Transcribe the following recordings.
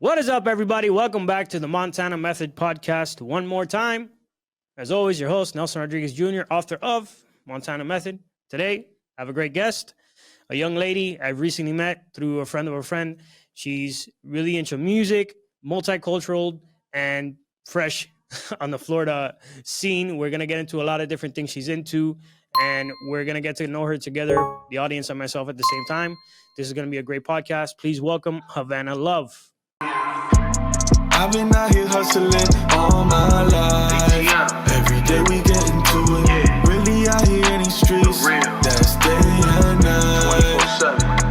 What is up, everybody? Welcome back to the Montana Method podcast one more time. As always, your host, Nelson Rodriguez Jr., author of Montana Method. Today, I have a great guest, a young lady I've recently met through a friend of a friend. She's really into music, multicultural, and fresh on the Florida scene. We're going to get into a lot of different things she's into, and we're going to get to know her together, the audience and myself at the same time. This is going to be a great podcast. Please welcome Havana Love. I've been out here hustling all my life. Every day we get into it. Really out here in these streets. That's day and night.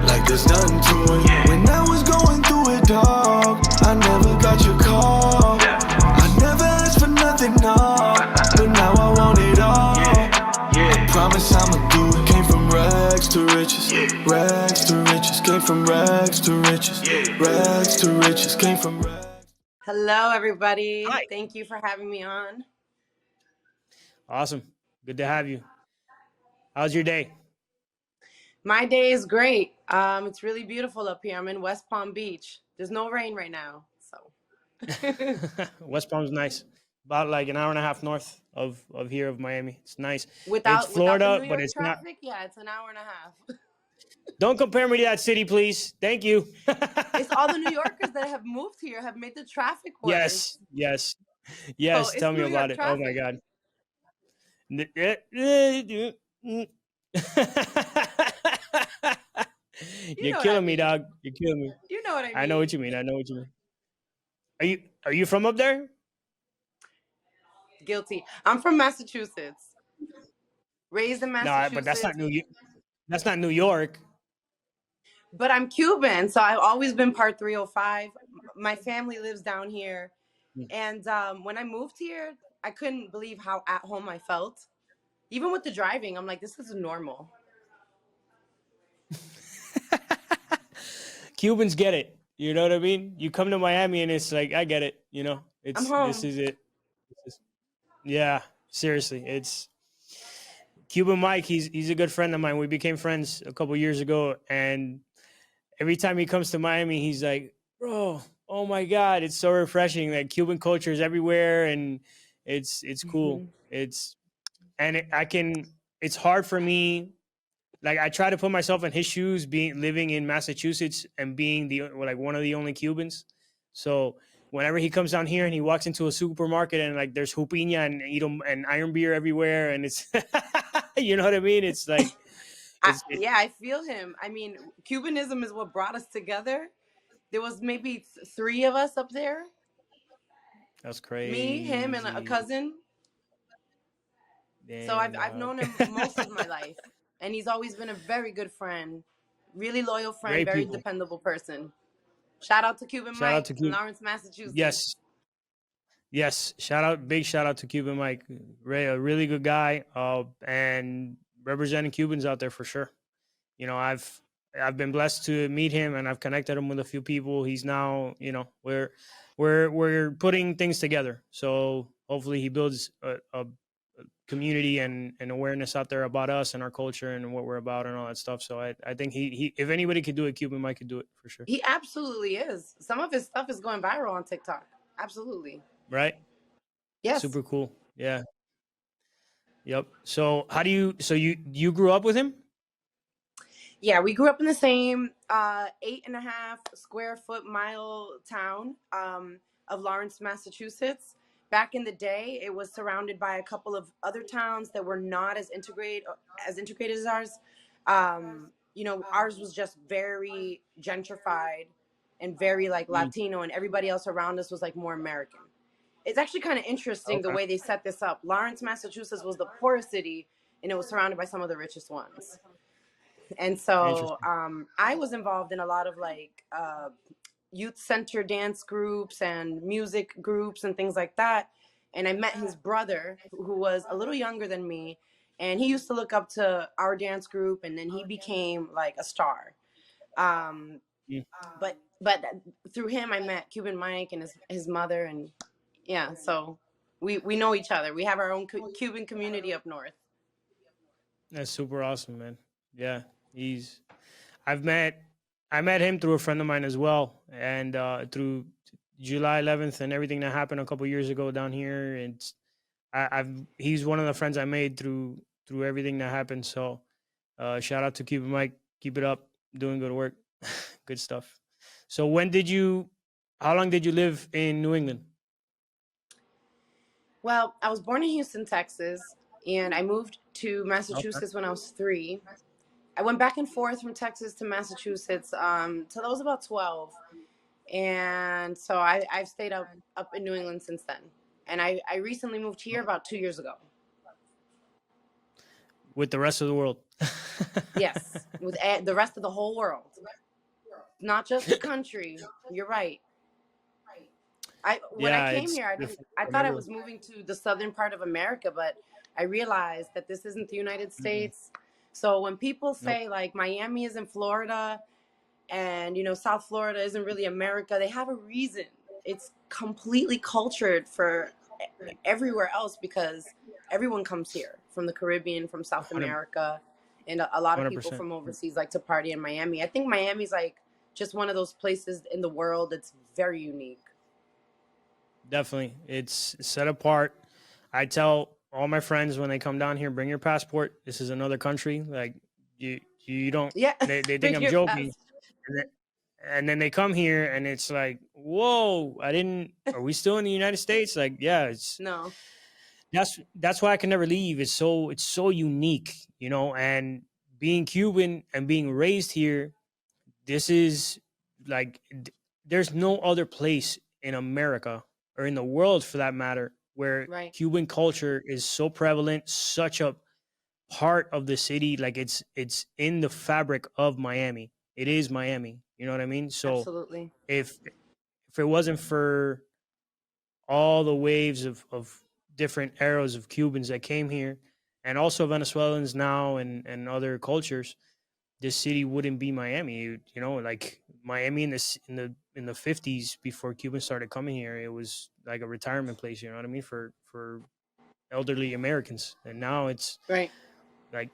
Like there's nothing to it. When I was going through it, dog, I never got your call. I never asked for nothing, no. But now I want it all. I promise I'ma do it. Came from rags to riches. Rags to riches. Came from rags to riches. Rags to riches. Came from rags. Hello, everybody. Hi. Thank you for having me on. Awesome. Good to have you. How's your day? My day is great. It's really beautiful up here. I'm in West Palm Beach. There's no rain right now, so. West Palm's nice. About like an hour and a half north of Here of Miami. It's nice. Without it's Florida, the New York but it's traffic, yeah, it's an hour and a half. Don't compare me to that city, please. Thank you. It's all the New Yorkers that have moved here have made the traffic worse. Yes. So Tell it's me New about York it. traffic. Oh my God. You're killing me, dog. You're killing me. You know what I mean. I know what you mean. Are you from up there? Guilty. I'm from Massachusetts. Raised in Massachusetts. No, but that's not New York. But I'm Cuban, so I've always been part 305. My family lives down here. And when I moved here, I couldn't believe how at home I felt. Even with the driving, I'm like, this is normal. Cubans get it. You know what I mean? You come to Miami and it's like, I get it. You know, I'm home. This is it. Yeah, seriously. It's Cuban Mic. He's a good friend of mine. We became friends a couple years ago. And every time he comes to Miami, he's like, bro, oh my God, it's so refreshing. Like Cuban culture is everywhere. And it's cool. Mm-hmm. It's hard for me. Like I try to put myself in his shoes, living in Massachusetts and being one of the only Cubans. So whenever he comes down here and he walks into a supermarket and like there's jupiña and iron beer everywhere, and it's you know what I mean? It's like I feel him. I mean, Cubanism is what brought us together. There was maybe 3 of us up there. That's crazy. Me, him, and a cousin. Damn, so I've known him most of my life. And he's always been a very good friend, really loyal friend, Great very people. dependable person. Shout out to Cuban Mic in Lawrence, Massachusetts. Yes. Big shout out to Cuban Mic. Ray, a really good guy, and representing Cubans out there for sure. You know, I've been blessed to meet him, and I've connected him with a few people. He's now, you know, we're putting things together. So hopefully he builds a community and awareness out there about us and our culture and what we're about and all that stuff. So I think he if anybody could do it, Cuban Mic could do it for sure. He absolutely is. Some of his stuff is going viral on TikTok. Absolutely. Right? Yes. Super cool. Yeah. Yep. So you grew up with him? Yeah, we grew up in the same 8.5 square foot mile town of Lawrence, Massachusetts. Back in the day, it was surrounded by a couple of other towns that were not as integrated as ours. You know, ours was just very gentrified and very like Latino, and everybody else around us was like more American. It's actually kind of interesting the way they set this up. Lawrence, Massachusetts was the poorest city, and it was surrounded by some of the richest ones. And so I was involved in a lot of like youth center dance groups and music groups and things like that. And I met his brother, who was a little younger than me, and he used to look up to our dance group, and then he became like a star. But through him I met Cuban Mic and his mother, and yeah, so we know each other. We have our own Cuban community up north. That's super awesome, man. Yeah, I've met I met him through a friend of mine as well, and through July 11th and everything that happened a couple years ago down here. And I've he's one of the friends I made through everything that happened. So shout out to Cuban Mike, keep it up, doing good work, good stuff. So when did you? How long did you live in New England? Well, I was born in Houston, Texas, and I moved to Okay. Massachusetts when I was 3. I went back and forth from Texas to Massachusetts till I was about 12. And so I've stayed up in New England since then. And I recently moved here about 2 years ago. With the rest of the world. Yes, with the rest of the whole world, not just the country. You're right. When I Yeah, came it's here, I from thought I everywhere. was moving to the southern part of America, but I realized that this isn't the United Mm-mm. States. So when people Nope. say like Miami is in Florida and South Florida isn't really America, they have a reason. It's completely cultured for everywhere else because everyone comes here from the Caribbean, from South 100 America, and a lot of people 100%. from overseas like to party in Miami. I think Miami's like just one of those places in the world that's very unique. Definitely. It's set apart. I tell all my friends when they come down here, bring your passport. This is another country. Like you don't Yeah, they think bring I'm your joking. best. And then, and then they come here and it's like, whoa, I didn't are we still in the United States? Like, yeah, it's No, that's why I can never leave. It's so unique, and being Cuban and being raised here, this is like there's no other place in America or in the world for that matter where right, Cuban culture is so prevalent, such a part of the city. Like it's in the fabric of Miami. It is Miami. You know what I mean? So absolutely. if it wasn't for all the waves of different eras of Cubans that came here, and also Venezuelans now and other cultures, this city wouldn't be Miami. Like Miami in the 50s before Cubans started coming here, it was like a retirement place. You know what I mean for elderly Americans, and now it's Right. like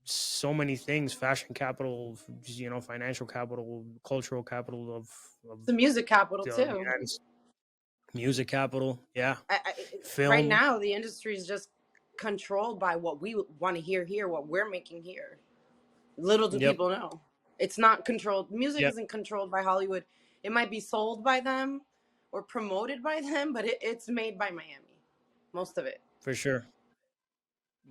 so many things: fashion capital, financial capital, cultural capital of The music capital the too. United States, music capital. Yeah, Right film. now, the industry is just controlled by what we want to hear here, what we're making here. Little do Yep, people know. It's not controlled. Music yep, isn't controlled by Hollywood. It might be sold by them or promoted by them, but it's made by Miami. Most of it. for sure.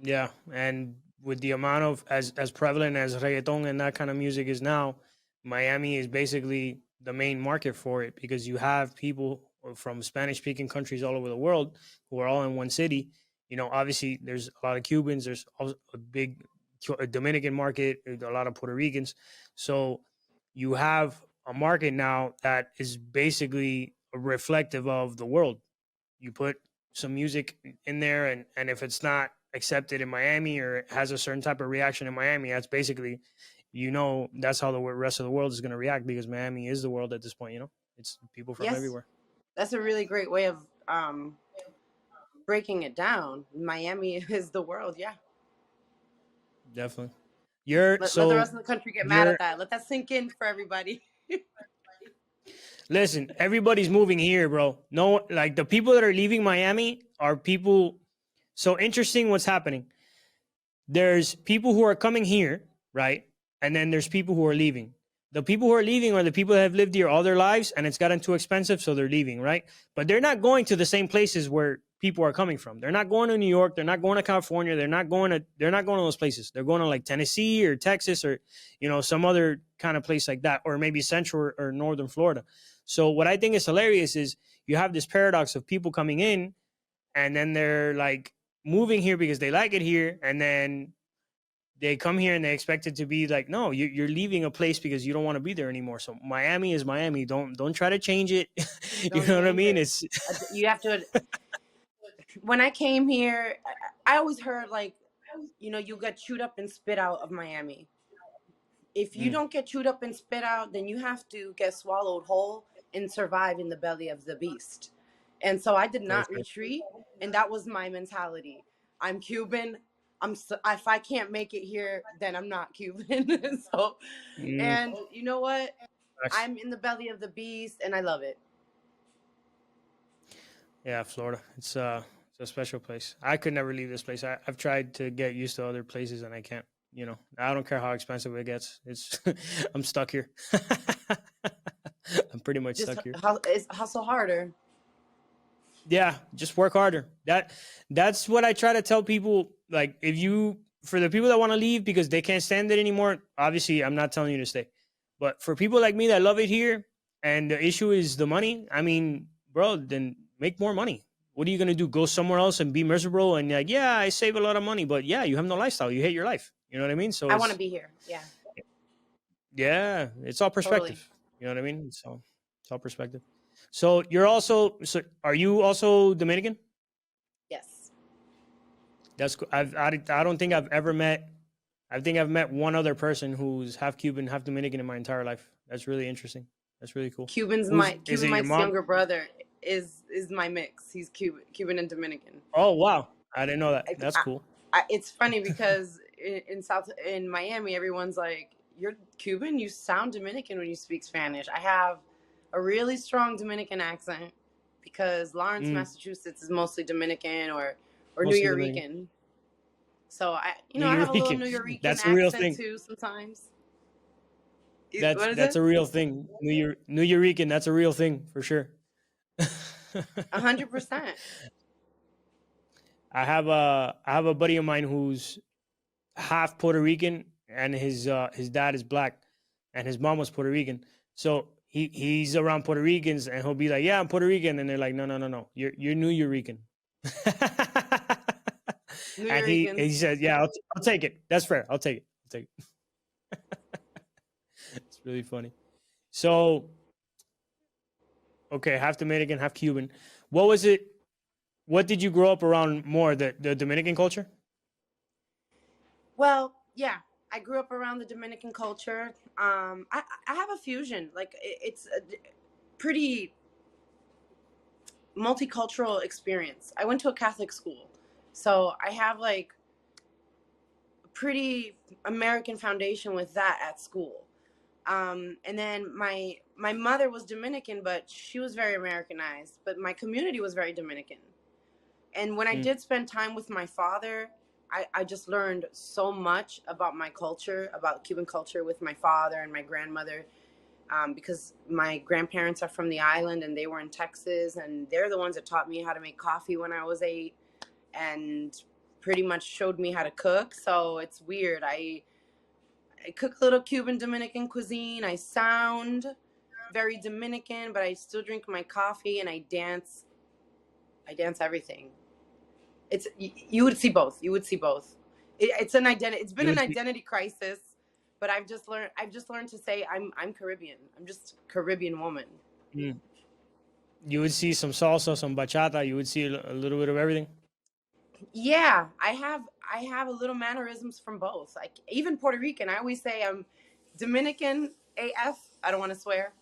Yeah, and with the amount of as prevalent as reggaeton and that kind of music is now, Miami is basically the main market for it because you have people from Spanish speaking countries all over the world who are all in one city. Obviously there's a lot of Cubans, there's also a big Dominican market, a lot of Puerto Ricans. So you have a market now that is basically reflective of the world. You put some music in there, and if it's not accepted in Miami or it has a certain type of reaction in Miami, that's basically that's how the rest of the world is going to react because Miami is the world at this point. It's people from Yes, everywhere. that's a really great way of breaking it down. Miami is the world. Yeah. Definitely. You're Let the so rest of the country get mad you're at that. Let that sink in for everybody. listen, everybody's moving here, bro. No, like the people that are leaving Miami are people. So interesting what's happening. There's people who are coming here, right? And then there's people who are leaving. The people who are leaving are the people that have lived here all their lives and it's gotten too expensive, so they're leaving, right? But they're not going to the same places where people are coming from. They're not going to New York, they're not going to California, they're not going to those places. They're going to like Tennessee or Texas or some other kind of place like that, or maybe Central or Northern Florida. So what I think is hilarious is you have this paradox of people coming in and then they're like moving here because they like it here, and then they come here and they expect it to be like, no, you're leaving a place because you don't want to be there anymore. So Miami is Miami. Don't try to change it. You Don't know what I change mean? it. It's You have to. When I came here, I always heard like, you get chewed up and spit out of Miami. If you mm, don't get chewed up and spit out, then you have to get swallowed whole and survive in the belly of the beast. And so I did for not sure. retreat, and that was my mentality. I'm Cuban. if I can't make it here, then I'm not Cuban. So, Mm, and you know what? facts. I'm in the belly of the beast, and I love it. Yeah, Florida. It's a special place. I could never leave this place. I've tried to get used to other places and I can't. You know, I don't care how expensive it gets. It's I'm stuck here. I'm pretty much Just stuck here. hustle harder. Yeah, just work harder. That's what I try to tell people. Like, if you for the people that want to leave because they can't stand it anymore, obviously I'm not telling you to stay. But for people like me that love it here and the issue is the money, I mean, bro, then make more money. What are you gonna do? Go somewhere else and be miserable and like, yeah, I save a lot of money, but yeah, you have no lifestyle. You hate your life. You know what I mean? So I want to it's be here. Yeah, yeah, it's all totally. perspective. You know what I mean? It's all perspective. So you're also so are you also Dominican? Yes. That's cool. I don't think I've ever met. I think I've met one other person who's half Cuban, half Dominican in my entire life. That's really interesting. That's really cool. My Is Cuban it your Mike's mom? younger brother is my mix. He's Cuban and Dominican. Oh wow, I didn't know that. I, That's I, cool. it's funny because in Miami, everyone's like, "You're Cuban. You sound Dominican when you speak Spanish." I have a really strong Dominican accent because Lawrence, Mm, Massachusetts, is mostly Dominican or New mostly Dominican. Yorican. So New I have a little Eureka. New Yorican That's a real accent thing. too sometimes. That's What is that's it? a real thing. New Eurekan. That's a real thing for sure. 100%. I have a buddy of mine who's half Puerto Rican and his dad is black and his mom was Puerto Rican. So he's around Puerto Ricans and he'll be like, "Yeah, I'm Puerto Rican," and they're like, "No, no, no, no, you're New Eurekan." New And he Yorikans. says, "Yeah, I'll take it. That's fair. I'll take it. I'll take it." It's really funny. So okay, half Dominican, half Cuban. What was it? What did you grow up around more? The Dominican culture? Well, yeah, I grew up around the Dominican culture. I have a fusion. Like it's a pretty multicultural experience. I went to a Catholic school, so I have like a pretty American foundation with that at school. And then my mother was Dominican, but she was very Americanized. But my community was very Dominican. And when I Mm, did spend time with my father, I just learned so much about my culture, about Cuban culture with my father and my grandmother, because my grandparents are from the island and they were in Texas, and they're the ones that taught me how to make coffee when I was 8 and pretty much showed me how to cook. So it's weird. I cook a little Cuban Dominican cuisine. I sound very Dominican, but I still drink my coffee and I dance. I dance everything. It's you would see both. You would see both. It's an identity. It's been you an would see, identity crisis, but I've just learned. I've just learned to say I'm Caribbean. I'm just a Caribbean woman. mm, you would see some salsa, some bachata. You would see a little bit of everything. Yeah, I have a little mannerisms from both. Like even Puerto Rican. I always say I'm Dominican AF. I don't want to swear.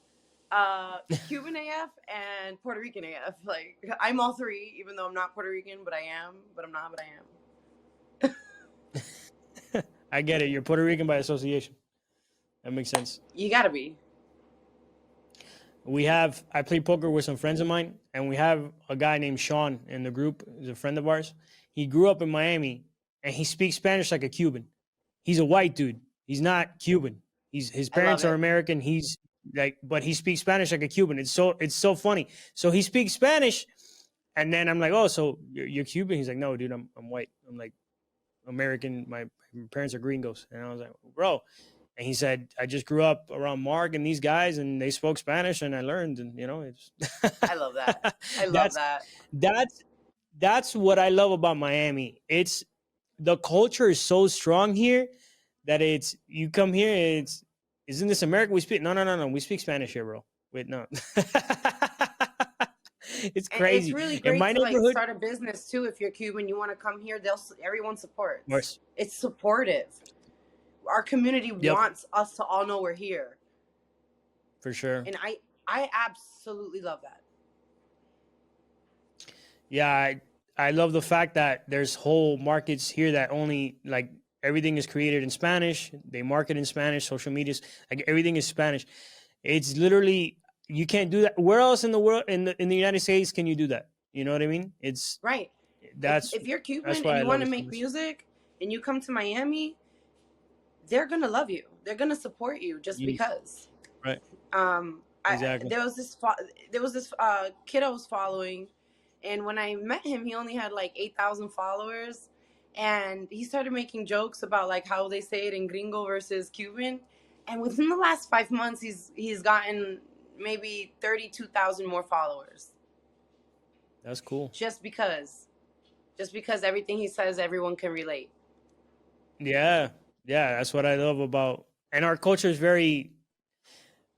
Cuban AF and Puerto Rican AF. Like I'm all three, even though I'm not Puerto Rican, but I am. But I'm not. But I am. I get it. You're Puerto Rican by association. That makes sense. You gotta be. I play poker with some friends of mine, and we have a guy named Sean in the group. He's a friend of ours. He grew up in Miami, and he speaks Spanish like a Cuban. He's a white dude. He's not Cuban. His I love parents are it. American. He's like, but he speaks Spanish like a Cuban. It's so funny. So he speaks Spanish, and then I'm like, "Oh, so you're Cuban?" He's like, "No, dude, I'm white. I'm like American. My parents are gringos." And I was like, "Bro." And he said, "I just grew up around Mark and these guys, and they spoke Spanish, and I learned, and you know, it's I love that. I love that's that. that's that's what I love about Miami. It's the culture is so strong here that it's you come here, it's isn't this America? We speak no, we speak Spanish here, bro. Wait, no, it's And it's crazy really in great my to like neighborhood. start a business too. If you're Cuban, you want to come here. Everyone Of supports. course, It's supportive. Our community yep, wants us to all know we're here, for sure. and I absolutely love that. Yeah, I love the fact that there's whole markets here that only like everything is created in Spanish. They market in Spanish. Social media's like everything is Spanish. It's literally you can't do that. Where else in the world in the United States can you do that? You know what I mean? It's Right. that's If you're that's Cuban and why I you love want it to so make much. music and you come to Miami, they're gonna love you. They're gonna support you just Yes, because. right. I Exactly. there was this kid I was following, and when I met him, he only had like 8,000 followers, and he started making jokes about like how they say it in Gringo versus Cuban, and within the last 5 months, he's gotten maybe 32,000 more followers, That's cool. just because everything he says, everyone can relate. Yeah. Yeah, that's what I love about and our culture is very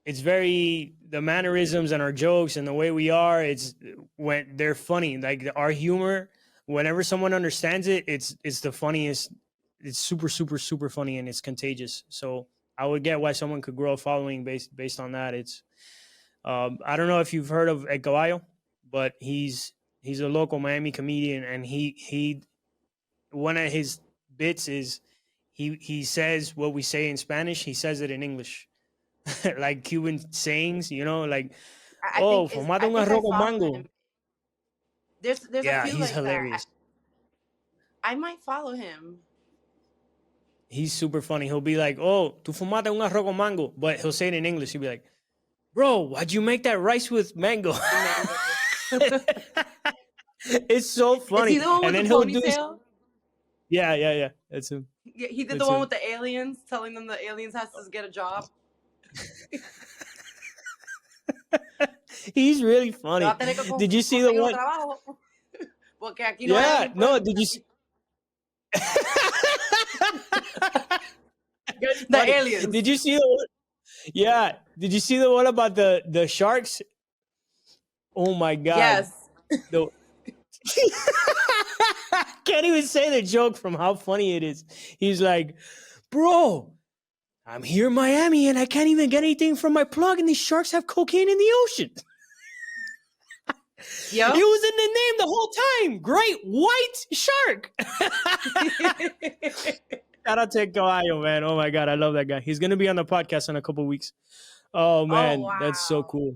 it's very the mannerisms and our jokes and the way we are it's when they're funny like our humor whenever someone understands it it's the funniest it's super super super funny and it's contagious so I would get why someone could grow a following based on that it's I don't know if you've heard of Ed Caballo but he's a local Miami comedian and he one of his bits is he says what we say in Spanish he says it in English like Cuban sayings, you know, like oh, fumate I un think I arroz con follow mango. him. There's a Yeah, few he's like that. hilarious. I might follow him. He's super funny. He'll be like, "Oh, tu fumate un arroz con mango," but he'll say it in English. He'll be like, "Bro, why'd you make that rice with mango?" Mango. It's so Is he funny. the one And with the then he'll do this. ponytail? Yeah, yeah, yeah. That's him. Yeah, he did the That's one him. with the aliens, telling them the aliens has to get a job. He's really Te va funny. a tener que Did you see the conseguir un one? trabajo. Porque aquí no hay Yeah, no, unemployment. did you see? That's The funny. aliens. Did you see the one? Yeah. Did you see the one about the sharks? Oh my god. Yes. The can't even say the joke from how funny it is. He's like, bro, I'm here in Miami and I can't even get anything from my plug, and these sharks have cocaine in the ocean. Yep. It was in the name the whole time. Great white shark. Shout out to Caballo, man. Oh my god, I love that guy. He's gonna be on the podcast in a couple weeks. Oh man, Oh, that's so wow. cool.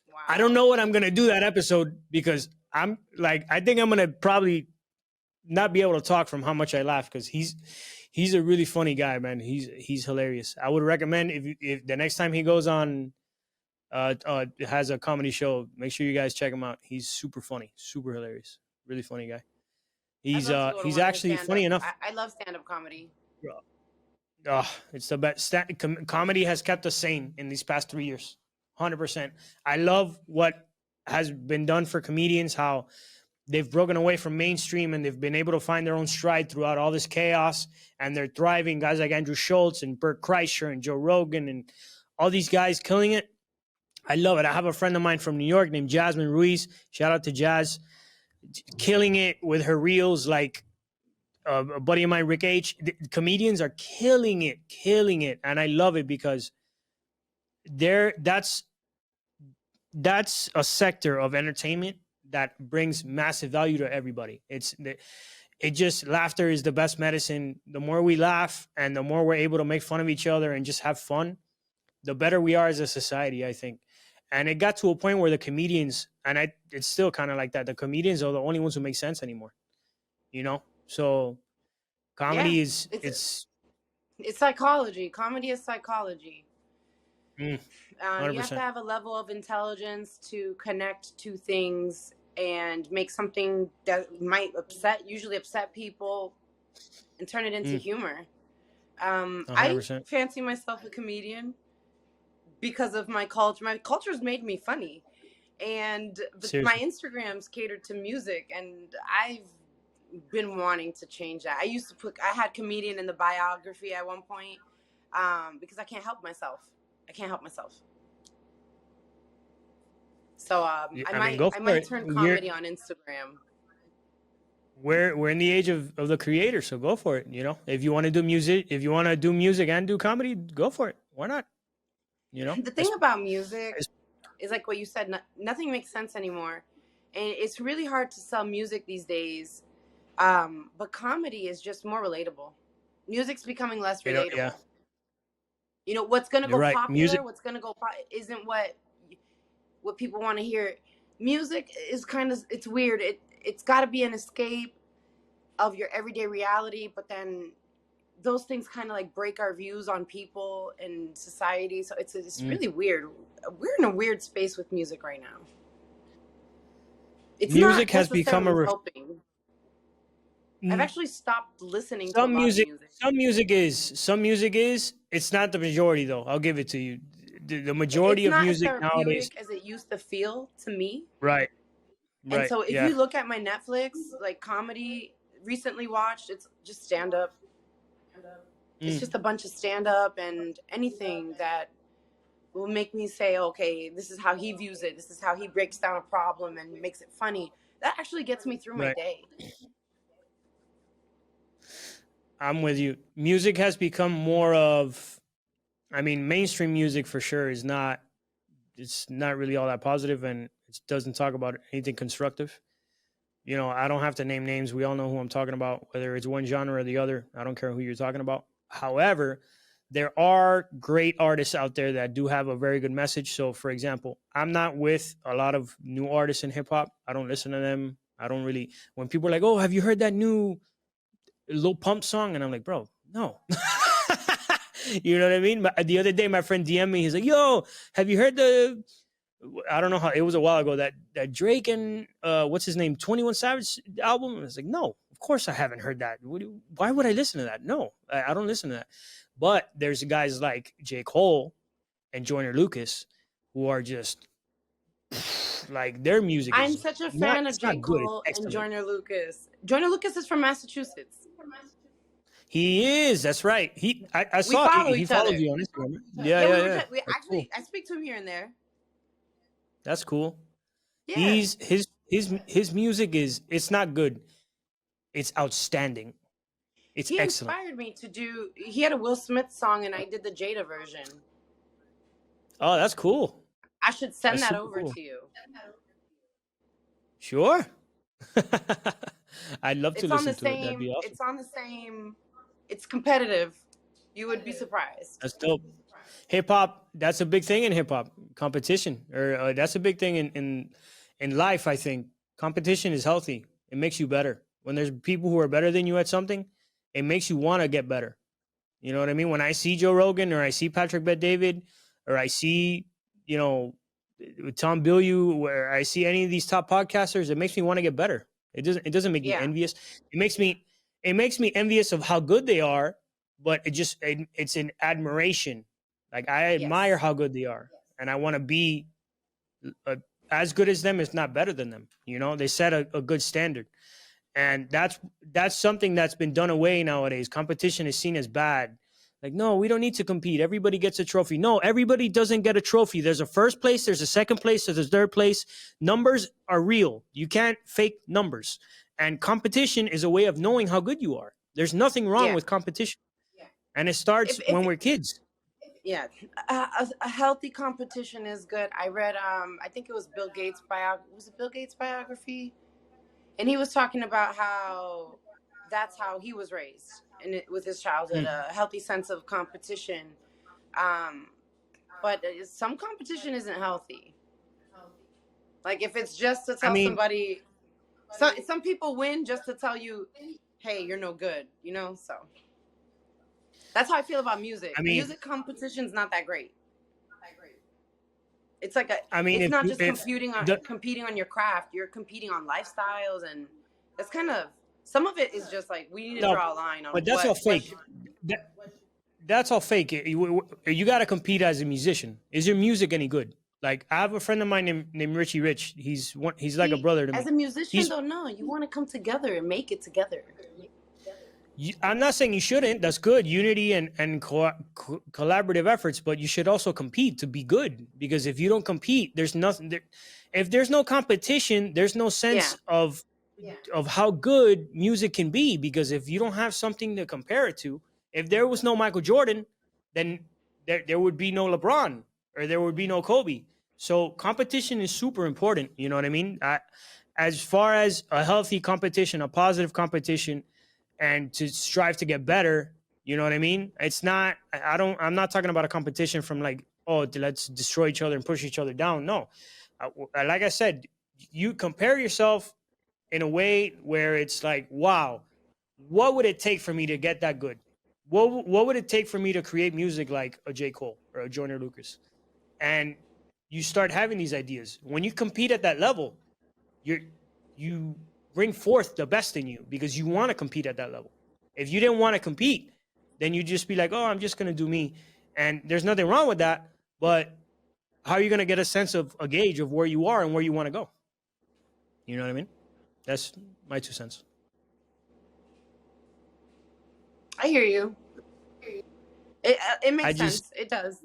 Wow. I don't know what I'm gonna do that episode because I'm like I think I'm gonna probably not be able to talk from how much I laugh because he's a really funny guy, man. He's hilarious. I would recommend if the next time he goes on has a comedy show, make sure you guys check him out. He's super funny, super hilarious, really funny guy. I'd love to go to He's one of his actually funny stand-up. enough. I love stand-up comedy. It's the best. Comedy has kept us sane in these past 3 years. 100%. I love what has been done for comedians, how they've broken away from mainstream and they've been able to find their own stride throughout all this chaos. And they're thriving. Guys like Andrew Schultz and Bert Kreischer and Joe Rogan and all these guys killing it. I love it. I have a friend of mine from New York named Jasmine Ruiz. Shout out to Jazz. Killing it with her reels like a buddy of mine, Rick H. The comedians are killing it. And I love it because that's a sector of entertainment that brings massive value to everybody. It just laughter is the best medicine. The more we laugh and the more we're able to make fun of each other and just have fun, the better we are as a society, I think. And it got to a point where the comedians, and it's still kind of like that. The comedians are the only ones who make sense anymore, you know? So comedy is, it's psychology. Comedy is psychology. 100%. You have to have a level of intelligence to connect to things and make something that might usually upset people, and turn it into humor. 100%. I fancy myself a comedian because of my culture. My culture's made me funny, and my Instagram's catered to music, and I've been wanting to change that. I had comedian in the biography at one point because I can't help myself. So I might turn comedy on Instagram. We're in the age of the creator, so go for it. You know, if you want to do music, and do comedy, go for it. Why not? You know, the thing about music is like what you said. Nothing makes sense anymore, And it's really hard to sell music these days. But comedy is just more relatable. Music's becoming less Yeah, relatable. You know, what's going to you're go right. popular, what's going to go isn't what people want to hear. Music is kind of, it's weird. It's got to be an escape of your everyday reality, but then those things kind of like break our views on people and society. So it's really weird. We're in a weird space with music right now. It's Music not has become necessarily helping. I've actually stopped listening to a lot of music. Some music is. It's not the majority though. I'll give it to you. The majority It's of not as music nowadays. therapeutic as it used to feel to me. Right. And Right. so if Yeah. you look at my Netflix, like comedy recently watched, it's just stand up. It's just a bunch of stand up and anything that will make me say, okay, this is how he views it. This is how he breaks down a problem and makes it funny. That actually gets me through my day. I'm with you. Music has become more of, I mean, mainstream music for sure is not, it's not really all that positive, and it doesn't talk about anything constructive. You know, I don't have to name names. We all know who I'm talking about, whether it's one genre or the other. I don't care who you're talking about. However, there are great artists out there that do have a very good message. So, for example, I'm not with a lot of new artists in hip hop. I don't listen to them. I don't really, when people are like, oh, have you heard that new Lil Pump song? And I'm like, bro, no. You know what I mean? The other day, my friend DM'd me. He's like, yo, have you heard the, I don't know how, it was a while ago, that Drake and what's his name, 21 Savage album? And I was like, no, of course I haven't heard that. Why would I listen to that? No, I don't listen to that. But there's guys like J. Cole and Joyner Lucas who are just like, their music I'm is such a fan of J. Cole and Joyner Lucas. Joyner Lucas is from Massachusetts. He is. That's right. I saw he followed you on Instagram. Yeah. I speak to him here and there. That's cool. Yeah. His music is, it's not good. It's outstanding. It's excellent. He inspired me to do, he had a Will Smith song and I did the Jada version. Oh, that's cool. I should send that over to you. Sure. I'd love to listen to it. That'd be awesome. It's on the same, it's competitive. You would be surprised. That's dope. Hip hop, that's a big thing in hip hop. Competition, or that's a big thing in life. I think competition is healthy. It makes you better. When there's people who are better than you at something, it makes you want to get better. You know what I mean? When I see Joe Rogan, or I see Patrick Bet-David, or I see, you know, Tom Bilyeu, where I see any of these top podcasters, it makes me want to get better. It doesn't make me envious. It makes me envious of how good they are, but it's an admiration. Like, I admire how good they are, and I want to be as good as them, if not better than them. You know, they set a good standard, and that's something that's been done away nowadays. Competition is seen as bad. Like, no, we don't need to compete. Everybody gets a trophy. No, everybody doesn't get a trophy. There's a first place, there's a second place, there's a third place. Numbers are real. You can't fake numbers. And competition is a way of knowing how good you are. There's nothing wrong with competition. And it starts when we're kids. Yeah, a healthy competition is good. I read, I think it was Bill Gates' biography? And he was talking about how that's how he was raised with his childhood, a healthy sense of competition. But some competition isn't healthy. Like, if it's just to tell somebody, some people win just to tell you, hey, you're no good, you know? So that's how I feel about music. Music competition's not that great. It's like it's not just competing on your craft. You're competing on lifestyles, and that's kind of, some of it is just like, we need to draw a line on. But that's all fake. That's all fake. You got to compete as a musician. Is your music any good? Like, I have a friend of mine named Richie Rich. He's like a brother to me. As a musician, though, no, you want to come together and make it together. I'm not saying you shouldn't. That's good. Unity and collaborative efforts, but you should also compete to be good. Because if you don't compete, there's nothing there. If there's no competition, there's no sense of how good music can be. Because if you don't have something to compare it to, if there was no Michael Jordan, then there would be no LeBron, or there would be no Kobe. So competition is super important. You know what I mean? As far as a healthy competition, a positive competition, and to strive to get better. You know what I mean? It's not. I don't. I'm not talking about a competition from like, oh, let's destroy each other and push each other down. No, like I said, you compare yourself in a way where it's like, wow, what would it take for me to get that good? What would it take for me to create music like a J. Cole or a Joyner Lucas? And you start having these ideas. When you compete at that level, you bring forth the best in you because you want to compete at that level. If you didn't want to compete, then you just be like, oh, I'm just gonna do me. And there's nothing wrong with that. But how are you gonna get a sense of a gauge of where you are and where you want to go? You know what I mean? That's my 2 cents. I hear you. It I makes just, sense. It does.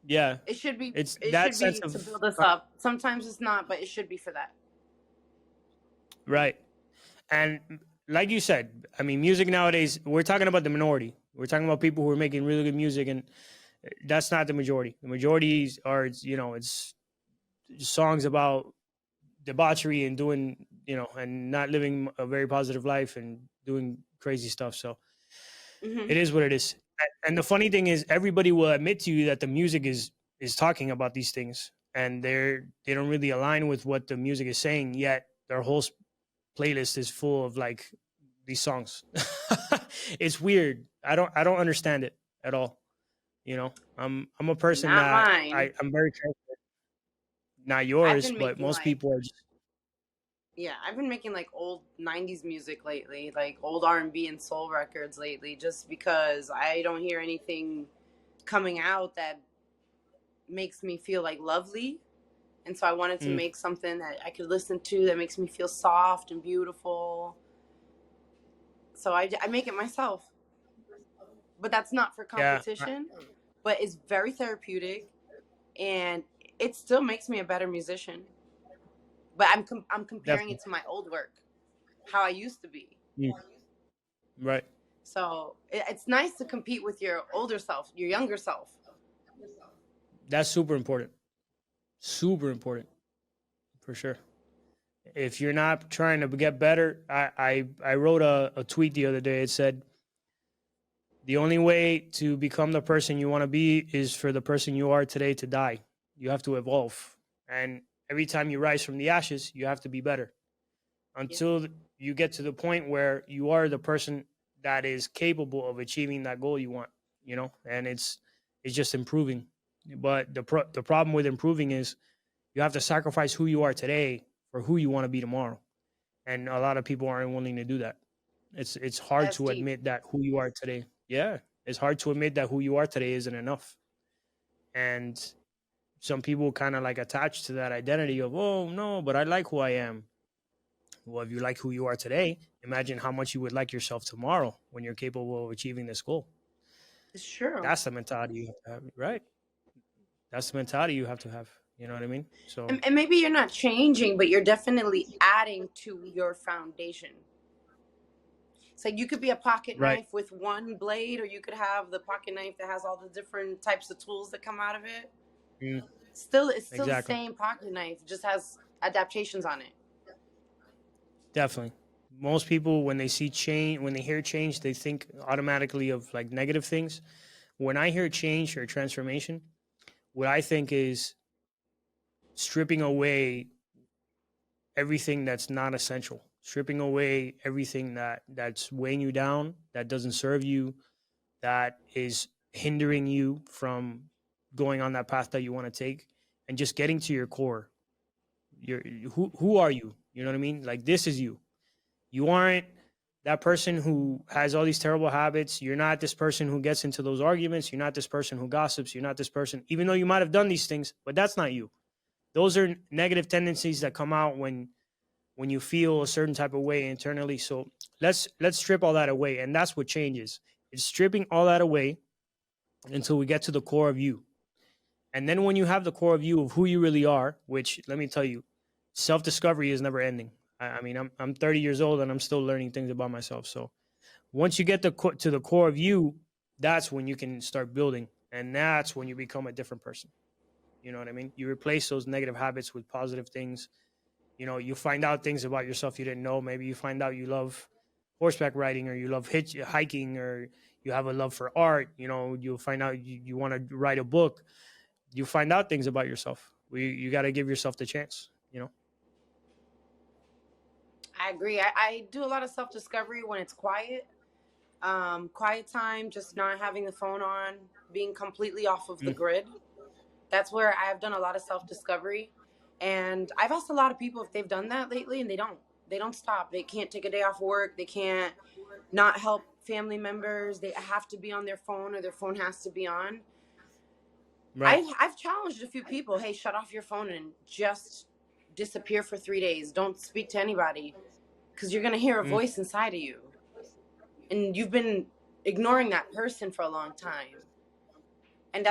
yeah, It should be. it's It that should sense be to of, build us up. Sometimes it's not, but it should be for that. right. And like you said, I mean, music nowadays, we're talking about the minority. We're talking about people who are making really good music, and that's not the majority. The majorities are, it's songs about debauchery and doing, and not living a very positive life and doing crazy stuff. So Hmm. it is what it is. And the funny thing is, everybody will admit to you that the music is talking about these things, and they don't really align with what the music is saying. Yet their whole playlist is full of like these songs. It's weird. I don't understand it at all. I'm a person Not that mine. I'm very careful. Not I've yours, been but making most like, people are just yeah, I've been making like old '90s music lately, like old R&B and soul records lately, just because I don't hear anything coming out that makes me feel like lovely. And so I wanted to mm, make something that I could listen to that makes me feel soft and beautiful. So I make it myself. But that's not for yeah, competition, but it's very therapeutic, and it still makes me a better musician. But I'm comparing definitely. it to my old work, how I used to be. Mm, right. So it's nice to compete with your older self, your younger self. That's super important. Super important for sure. If you're not trying to get better, I wrote a tweet the other day. It said the only way to become the person you want to be is for the person you are today to die. You have to evolve, and every time you rise from the ashes, you have to be better Yeah, until you get to the point where you are the person that is capable of achieving that goal you want. And it's just improving. But the problem with improving is you have to sacrifice who you are today for who you want to be tomorrow, and a lot of people aren't willing to do that. It's hard that's to deep. admit that who you are today. Yeah, it's hard to admit that who you are today isn't enough, and some people kind of like attach to that identity of, oh no, but I like who I am. Well, if you like who you are today, imagine how much you would like yourself tomorrow when you're capable of achieving this goal. It's true. That's the mentality you have to have, right? That's the mentality you have to have. You know what I mean? So, And maybe you're not changing, but you're definitely adding to your foundation. So you could be a pocket right. knife with one blade, or you could have the pocket knife that has all the different types of tools that come out of it. Mm, Still, it's still the exactly. same pocket knife, just has adaptations on it. Definitely. Most people, when they see change, when they hear change, they think automatically of like negative things. When I hear change or transformation, what I think is stripping away everything that's not essential, stripping away everything that's weighing you down, that doesn't serve you, that is hindering you from going on that path that you want to take, and just getting to your core. Who are you? You know what I mean? Like, this is you. You aren't that person who has all these terrible habits. You're not this person who gets into those arguments. You're not this person who gossips. You're not this person, even though you might have done these things, but that's not you. Those are negative tendencies that come out when you feel a certain type of way internally. So let's strip all that away, and that's what changes. It's stripping all that away until we get to the core of you. And then when you have the core of you of who you really are, which let me tell you, self discovery is never ending. I mean, I'm 30 years old and I'm still learning things about myself. So once you get to the core of you, that's when you can start building, and that's when you become a different person. You know what I mean? You replace those negative habits with positive things. You know, you find out things about yourself you didn't know. Maybe you find out you love horseback riding, or you love hiking, or you have a love for art. You know, you'll find out you want to write a book. You find out things about yourself. You got to give yourself the chance, you know? I agree. I do a lot of self-discovery when it's quiet. Quiet time, just not having the phone on, being completely off of the Mm, grid. That's where I've done a lot of self-discovery. And I've asked a lot of people if they've done that lately, and they don't. They don't stop. They can't take a day off work. They can't not help family members. They have to be on their phone, or their phone has to be on. right. I've challenged a few people, hey, shut off your phone and just disappear for 3 days. Don't speak to anybody, because you're going to hear a Mm, voice inside of you. And you've been ignoring that person for a long time. And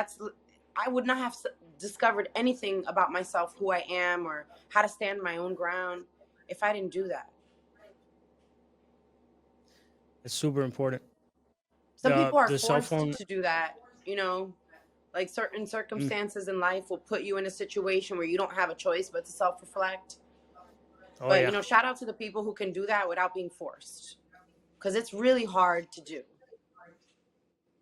I would not have discovered anything about myself, who I am, or how to stand my own ground, if I didn't do that. it's super important. Some people are The cell forced phone. to do that, you know, like certain Mm, circumstances in life will put you in a situation where you don't have a choice but to self-reflect. oh But, yeah, shout out to the people who can do that without being forced, because it's really hard to do.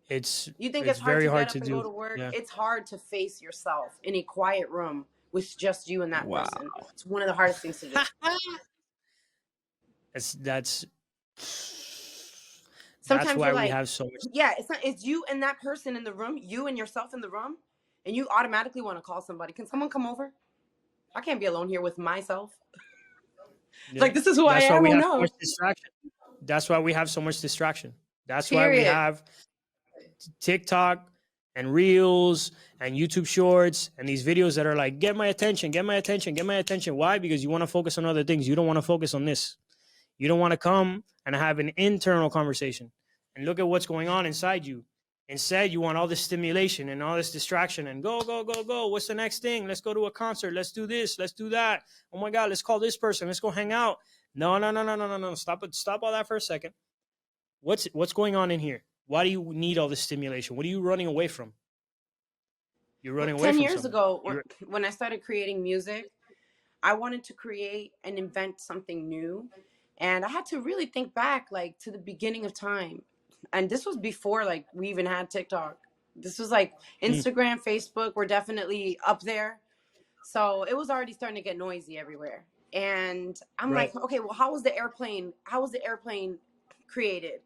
it's You think it's it's hard very to hard get up to and go do. to work? Yeah, It's hard to face yourself in a quiet room with just you and that Wow. person. It's one of the hardest things to do. that's that's Sometimes why you're we like, have so much. yeah, it's you and that person in the room, you and yourself in the room, and you automatically want to call somebody. Can someone come over? I can't be alone here with myself. Yeah, Like, this is who I that's why am. we Oh have so no. much distraction. That's why we have so much distraction. That's why we Period. have TikTok and Reels and YouTube Shorts and these videos that are like, get my attention, get my attention, get my attention. Why? Because you want to focus on other things. You don't want to focus on this. You don't want to come and have an internal conversation and look at what's going on inside you. Instead, you want all this stimulation and all this distraction and go, go, go, go. What's the next thing? Let's go to a concert. Let's do this. Let's do that. Oh my God, let's call this person. Let's go hang out. No, no, no, no, no, no, no. Stop it. Stop all that for a second. What's going on in here? Why do you need all this stimulation? What are you running away from? You're Well, running away 10 from years something. ago, You're, when I started creating music, I wanted to create and invent something new. And I had to really think back, like, to the beginning of time. And this was before, like, we even had TikTok. This was like mm, Instagram, Facebook were definitely up there. So it was already starting to get noisy everywhere. And I'm right. like, okay, well, how was the airplane created?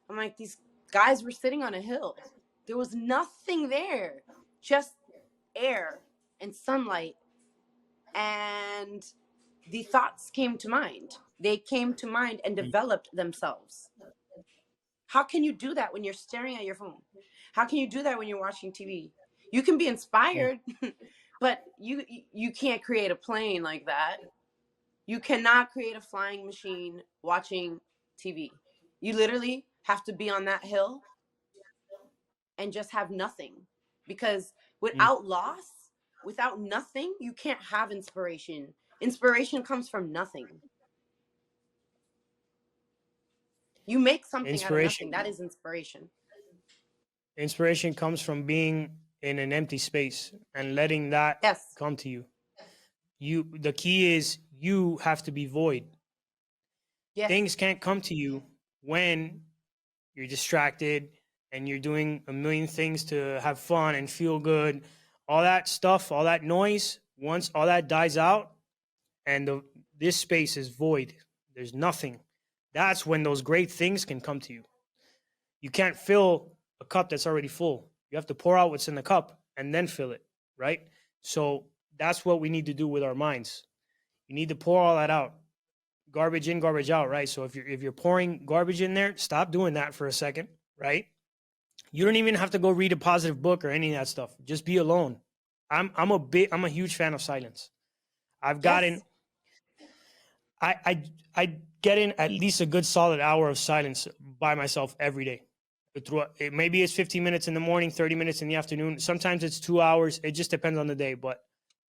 I'm like, these guys were sitting on a hill. There was nothing there, just air and sunlight. And the thoughts came to mind. They came to mind and Mm, developed themselves. How can you do that when you're staring at your phone? How can you do that when you're watching TV? You can be mm. inspired, but you can't create a plane like that. You cannot create a flying machine watching TV. You literally have to be on that hill and just have nothing. Because Mm. without loss, without nothing, you can't have inspiration. Inspiration comes from nothing. You make something out of nothing. Inspiration. That is inspiration. Inspiration comes from being in an empty space and letting that Yes. come to you. The key is you have to be void. Yes. Things can't come to you when you're distracted and you're doing a million things to have fun and feel good. All that stuff, all that noise, once all that dies out and this space is void, there's nothing. That's when those great things can come to you. You can't fill a cup that's already full. You have to pour out what's in the cup and then fill it, right? So that's what we need to do with our minds. You need to pour all that out. Garbage in, garbage out, right? So if you're pouring garbage in there, stop doing that for a second, right? You don't even have to go read a positive book or any of that stuff. Just be alone. I'm a huge fan of silence. I've gotten Yes. I get in at least a good solid hour of silence by myself every day. Maybe it's 15 minutes in the morning, 30 minutes in the afternoon. Sometimes it's 2 hours. It just depends on the day. But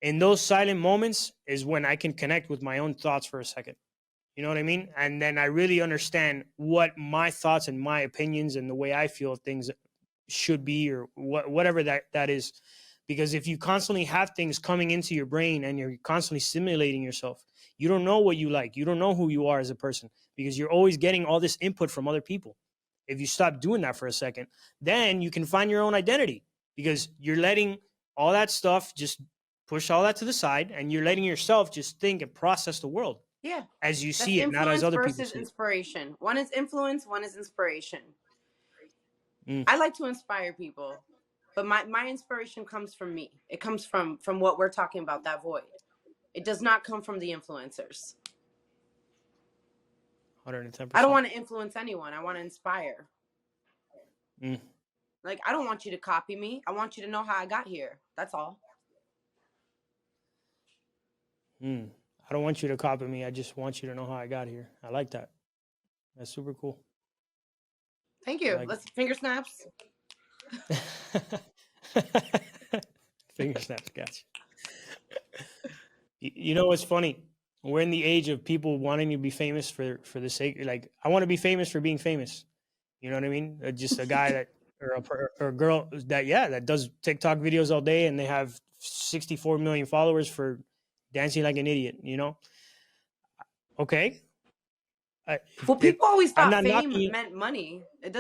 in those silent moments is when I can connect with my own thoughts for a second. You know what I mean? And then I really understand what my thoughts and my opinions and the way I feel things should be, or whatever that is. Because if you constantly have things coming into your brain and you're constantly stimulating yourself, you don't know what you like. You don't know who you are as a person because you're always getting all this input from other people. If you stop doing that for a second, then you can find your own identity because you're letting all that stuff just push all that to the side and you're letting yourself just think and process the world Yeah. as you That's see it, not as influence other people versus see it. inspiration. One is influence, one is inspiration. Mm. I like to inspire people, but my inspiration comes from me. It comes from what we're talking about, that void. It does not come from the influencers. 110%. I don't want to influence anyone. I want to inspire. Mm. Like, I don't want you to copy me. I want you to know how I got here. That's all. I don't want you to copy me. I just want you to know how I got here. I like that. That's super cool. Thank you. Like Let's finger snaps. Finger snaps, gotcha. You know what's funny? We're in the age of people wanting to be famous for the sake. Like, I want to be famous for being famous. You know what I mean? Just a guy that or a girl that does TikTok videos all day and they have 64 million followers for dancing like an idiot. You know? Okay. Well, people always I'm thought not fame knocking. meant money. It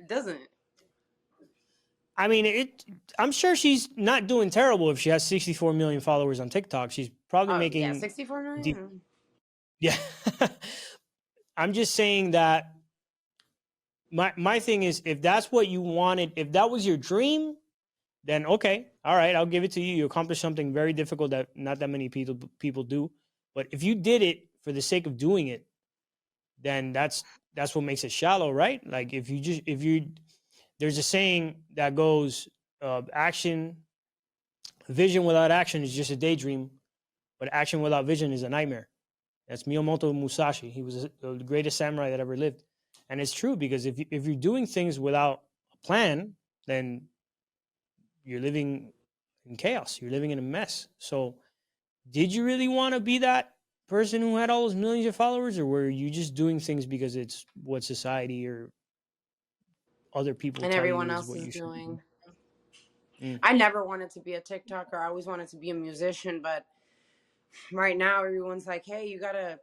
doesn't. I mean, I'm sure she's not doing terrible if she has 64 million followers on TikTok. She's probably making 64 million. Yeah. I'm just saying that my thing is, if that's what you wanted, if that was your dream, then okay, all right, I'll give it to you. You accomplished something very difficult that not that many people do. But if you did it for the sake of doing it, then that's what makes it shallow, right? Like if you there's a saying that goes, vision without action is just a daydream, but action without vision is a nightmare. That's Miyamoto Musashi. He was the greatest samurai that ever lived. And it's true because if you're doing things without a plan, then you're living in chaos. You're living in a mess. So did you really want to be that person who had all those millions of followers, or were you just doing things because it's what society or other people And tell you everyone is else what is you should doing. do? I never wanted to be a TikToker. I always wanted to be a musician, but right now everyone's like, hey, you gotta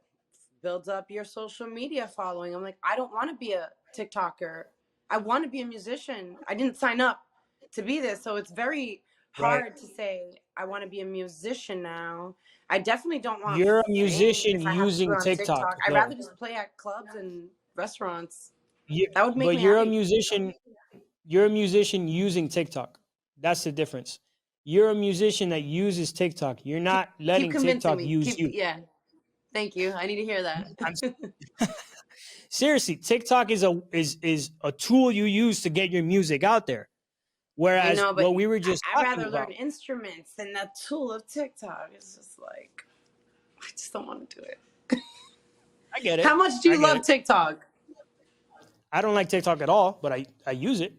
build up your social media following. I'm like, I don't want to be a TikToker. I want to be a musician. I didn't sign up to be this, so it's very Right. hard to say I want to be a musician now. I definitely don't want You're a fame musician if I have to do using it on TikTok, TikTok. I'd though. rather just play at clubs and restaurants. You, That would make but me you're a happy. musician. You're a musician using TikTok. That's the difference. You're a musician that uses TikTok. You're not Keep letting convincing TikTok me. use you. Yeah. Thank you. I need to hear that. Seriously, TikTok is a tool you use to get your music out there. I Whereas know, but what we were just I'd talking rather learn about, instruments than that tool of TikTok. It's just like, I just don't want to do it. I get it. How much do I you get love it. TikTok? I don't like TikTok at all, but I use it.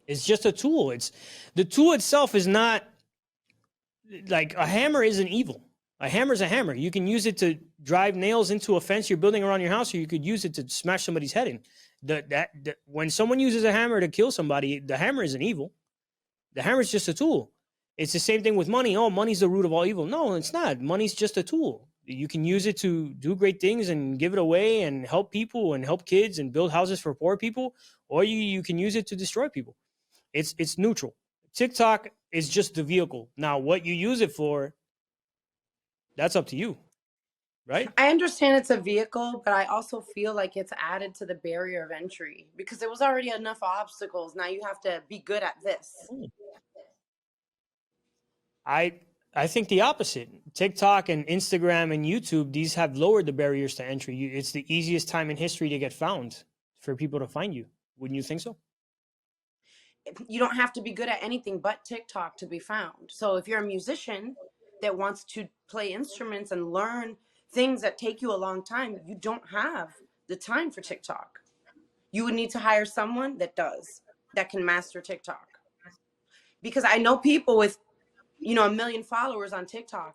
It's just a tool. It's the tool itself is not like a hammer isn't evil. A hammer's a hammer. You can use it to drive nails into a fence you're building around your house, or you could use it to smash somebody's head in. When someone uses a hammer to kill somebody, the hammer isn't evil. The hammer is just a tool. It's the same thing with money. Oh, money's the root of all evil. No, it's not. Money's just a tool. You can use it to do great things and give it away and help people and help kids and build houses for poor people, or you can use it to destroy people. It's neutral. TikTok is just the vehicle. Now, what you use it for, that's up to you, right? I understand it's a vehicle, but I also feel like it's added to the barrier of entry because there was already enough obstacles. Now you have to be good at this. I think the opposite. TikTok and Instagram and YouTube, these have lowered the barriers to entry. It's the easiest time in history to get found for people to find you. Wouldn't you think so? You don't have to be good at anything but TikTok to be found. So if you're a musician that wants to play instruments and learn things that take you a long time, you don't have the time for TikTok. You would need to hire someone that can master TikTok. Because I know people with, 1 million followers on TikTok,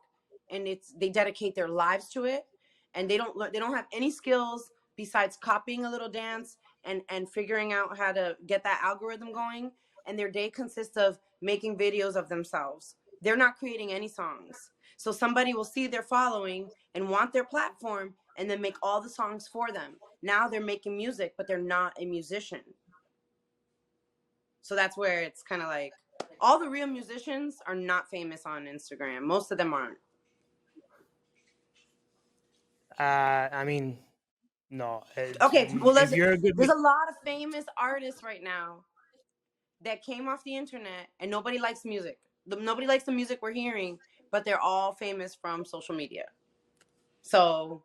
and they dedicate their lives to it, and they don't have any skills besides copying a little dance and figuring out how to get that algorithm going, and their day consists of making videos of themselves. They're not creating any songs. So somebody will see their following and want their platform and then make all the songs for them. Now they're making music, but they're not a musician. So that's where it's kind of like all the real musicians are not famous on Instagram. Most of them aren't. I mean, no. Okay, well, If you're a good, there's a lot of famous artists right now that came off the internet and nobody likes music. Nobody likes the music we're hearing, but they're all famous from social media. So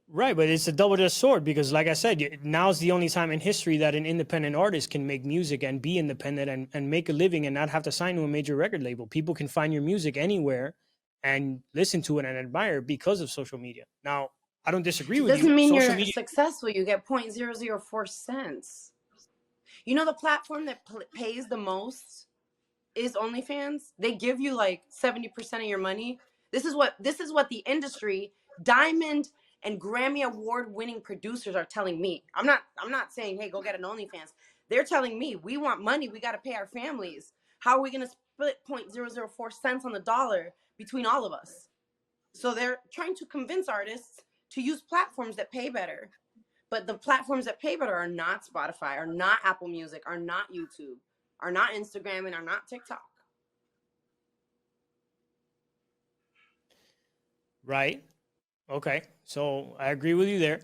right, but it's a double-edged sword because, like I said, now's the only time in history that an independent artist can make music and be independent and make a living and not have to sign to a major record label. People can find your music anywhere and listen to it and admire because of social media. Now, I don't disagree with you. Doesn't mean Social you're media, successful. You get 0.004 cents. You know the platform that pays the most is OnlyFans. They give you like 70% of your money. This is what the industry, diamond and Grammy award winning producers are telling me. I'm not saying, hey, go get an OnlyFans. They're telling me we want money. We got to pay our families. How are we going to split 0.004 cents on the dollar between all of us? So they're trying to convince artists to use platforms that pay better. But the platforms that pay better are not Spotify, are not Apple Music, are not YouTube, are not Instagram, and are not TikTok. right? Okay, so I agree with you there.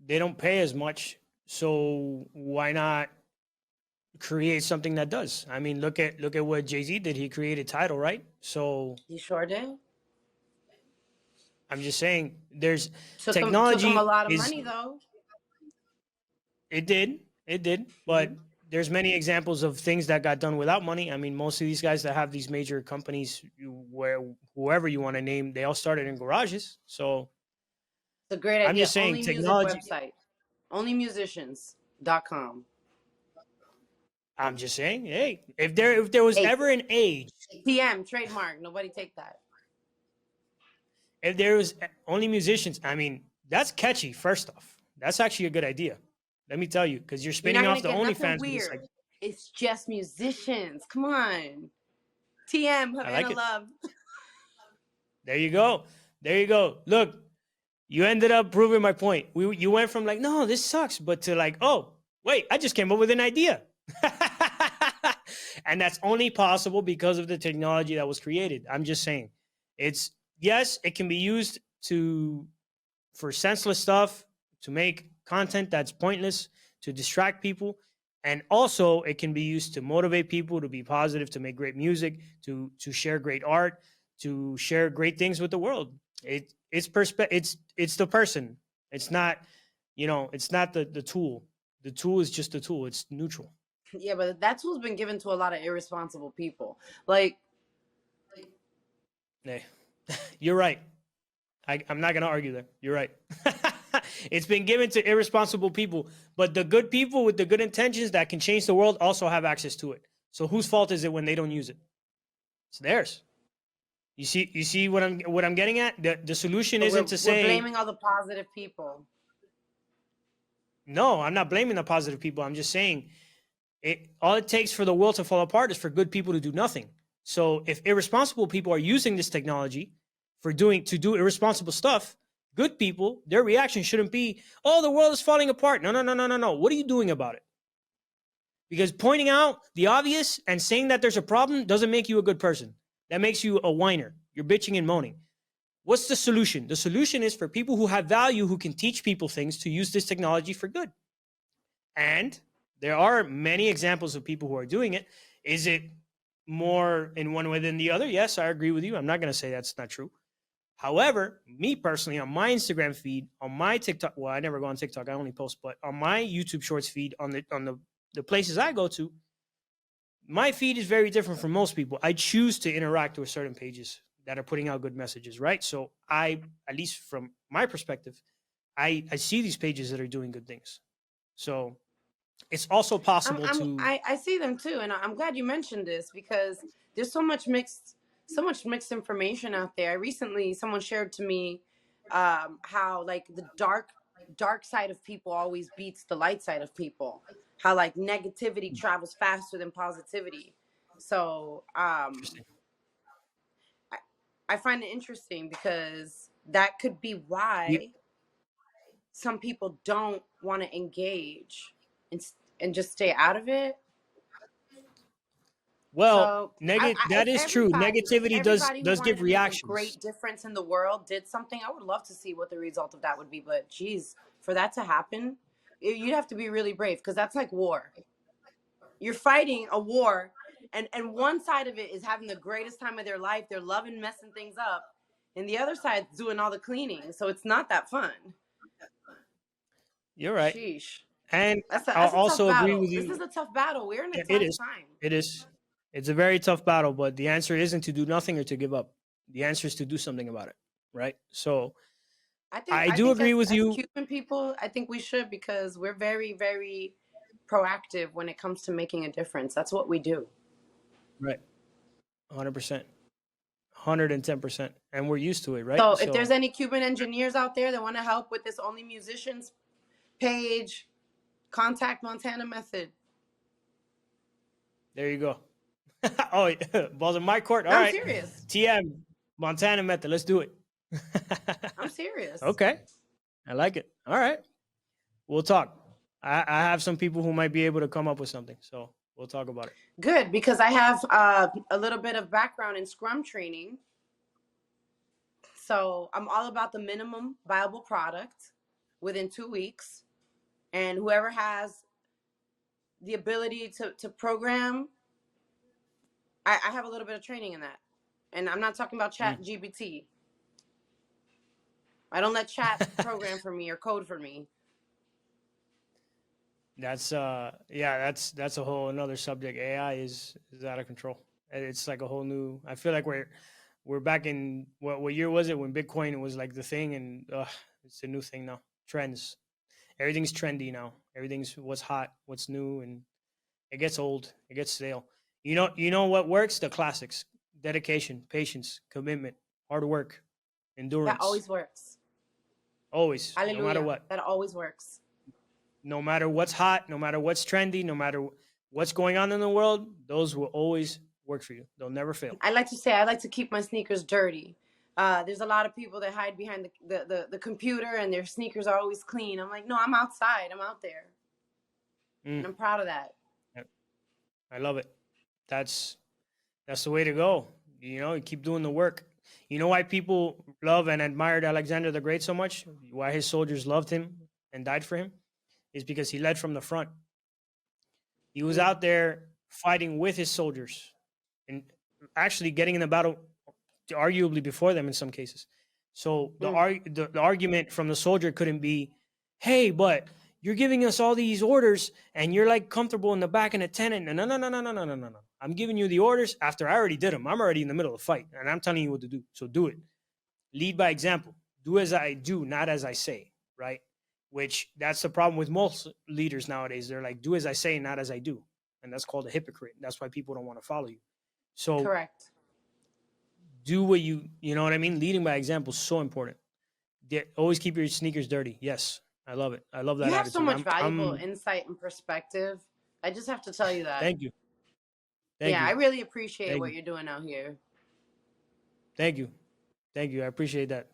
They don't pay as much, so why not create something that does? I mean, look at what Jay-Z did. He created Tidal, right? So You sure did. I'm just saying, there's Took technology. them a lot of money though. It did, but there's many examples of things that got done without money. I mean, most of these guys that have these major companies, where whoever you want to name, they all started in garages. So It's a great idea. I'm just saying, Only technology. music website. Onlymusicians.com. I'm just saying, hey, if there was ever an age, TM trademark. Nobody take that. if there was only musicians, I mean, that's catchy. First off, that's actually a good idea. Let me tell you, because you're spinning off the OnlyFans. Weird. It's just musicians. Come on. TM, Havana Love. There you go. Look, you ended up proving my point. You went from like, no, this sucks, but to like, oh, wait, I just came up with an idea. And that's only possible because of the technology that was created. I'm just saying, yes, it can be used for senseless stuff, to make content that's pointless, to distract people. And also it can be used to motivate people to be positive, to make great music, to share great art, to share great things with the world. It's the person. It's not, it's not the tool. The tool is just a tool. It's neutral. Yeah, but that tool's been given to a lot of irresponsible people. Like, hey, you're right. I'm not going to argue there. You're right. It's been given to irresponsible people, but the good people with the good intentions that can change the world also have access to it. So whose fault is it when they don't use it? It's theirs. You see what I'm getting at? The solution isn't to say we're blaming all the positive people. No, I'm not blaming the positive people. I'm just saying all it takes for the world to fall apart is for good people to do nothing. So if irresponsible people are using this technology to do irresponsible stuff, good people, their reaction shouldn't be, oh, the world is falling apart. No. What are you doing about it? Because pointing out the obvious and saying that there's a problem doesn't make you a good person. That makes you a whiner. You're bitching and moaning. What's the solution? The solution is for people who have value, who can teach people things, to use this technology for good. And there are many examples of people who are doing it. Is it more in one way than the other? Yes, I agree with you. I'm not going to say that's not true. However, me personally, on my Instagram feed, on my TikTok, well, I never go on TikTok, I only post, but on my YouTube Shorts feed, on the places I go to, my feed is very different from most people. I choose to interact with certain pages that are putting out good messages, right? So at least from my perspective, I see these pages that are doing good things. So it's also possible I see them too, and I'm glad you mentioned this because there's so much mixed information out there. Recently, someone shared to me how like the dark side of people always beats the light side of people. how like negativity travels faster than positivity. So Interesting. I find it interesting because that could be You, why some people don't want to engage and and just stay out of it. well, So that if is true. Negativity everybody who does wanted give to make a reactions. great difference in the world did something, I would love to see what the result of that would be. But geez, for that to happen, you'd have to be really brave, because that's like war. You're fighting a war, and one side of it is having the greatest time of their life. They're loving messing things up, and the other side's doing all the cleaning. So it's not that fun. You're right. Sheesh. And I'll That's a tough also agree with battle. This you. is a tough battle. We're in a It tough is. time. It is. It's a very tough battle, but the answer isn't to do nothing or to give up. The answer is to do something about it, right? So I I do think agree with as you. Cuban people, I think we should, because we're very, very proactive when it comes to making a difference. That's what we do. Right. 100%. 110%. And we're used to it, right? So if there's So any Cuban engineers out there that want to help with this Only Musicians page, contact Montana Method. there you go. Oh, yeah. Balls in my court. All No, I'm right. serious. TM, Montana Method. Let's do it. I'm serious. Okay. I like it. All right. We'll talk. I have some people who might be able to come up with something. So we'll talk about it. Good, because I have a little bit of background in Scrum training. So I'm all about the minimum viable product within 2 weeks. And whoever has the ability to program, I have a little bit of training in that. And I'm not talking about Chat GPT. I don't let chat program for me or code for me. That's that's a whole another subject. AI is out of control. It's like a whole new. I feel like we're back in what year was it when Bitcoin was like the thing, and it's a new thing now. Trends, everything's trendy now. Everything's what's hot, what's new, and it gets old. It gets stale. You know what works? The classics: dedication, patience, commitment, hard work, endurance. That always works. Always, Hallelujah. no matter what. That always works. No matter what's hot, no matter what's trendy, no matter what's going on in the world, those will always work for you. They'll never fail. I like to say I like to keep my sneakers dirty. There's a lot of people that hide behind the computer and their sneakers are always clean. I'm like, no, I'm outside. I'm out there. And I'm proud of that. I love it. That's the way to go. You keep doing the work. You know why people love and admired Alexander the Great so much? Why his soldiers loved him and died for him? Is because he led from the front. He was out there fighting with his soldiers and actually getting in the battle arguably before them in some cases. So the argument from the soldier couldn't be, hey, but you're giving us all these orders and you're like comfortable in the back in a tent. No, no, no, no, no, no, no, no, no. I'm giving you the orders after I already did them. I'm already in the middle of the fight and I'm telling you what to do. So do it. Lead by example. Do as I do, not as I say, right? Which that's the problem with most leaders nowadays. They're like, do as I say, not as I do. And that's called a hypocrite. That's why people don't want to follow you. So correct. Do what you know what I mean? Leading by example is so important. Always keep your sneakers dirty. Yes. I love it. I love that. You have attitude. so much valuable insight and perspective. I just have to tell you that. Thank you. Thank you. I really appreciate what you're doing out here. Thank you. Thank you. I appreciate that.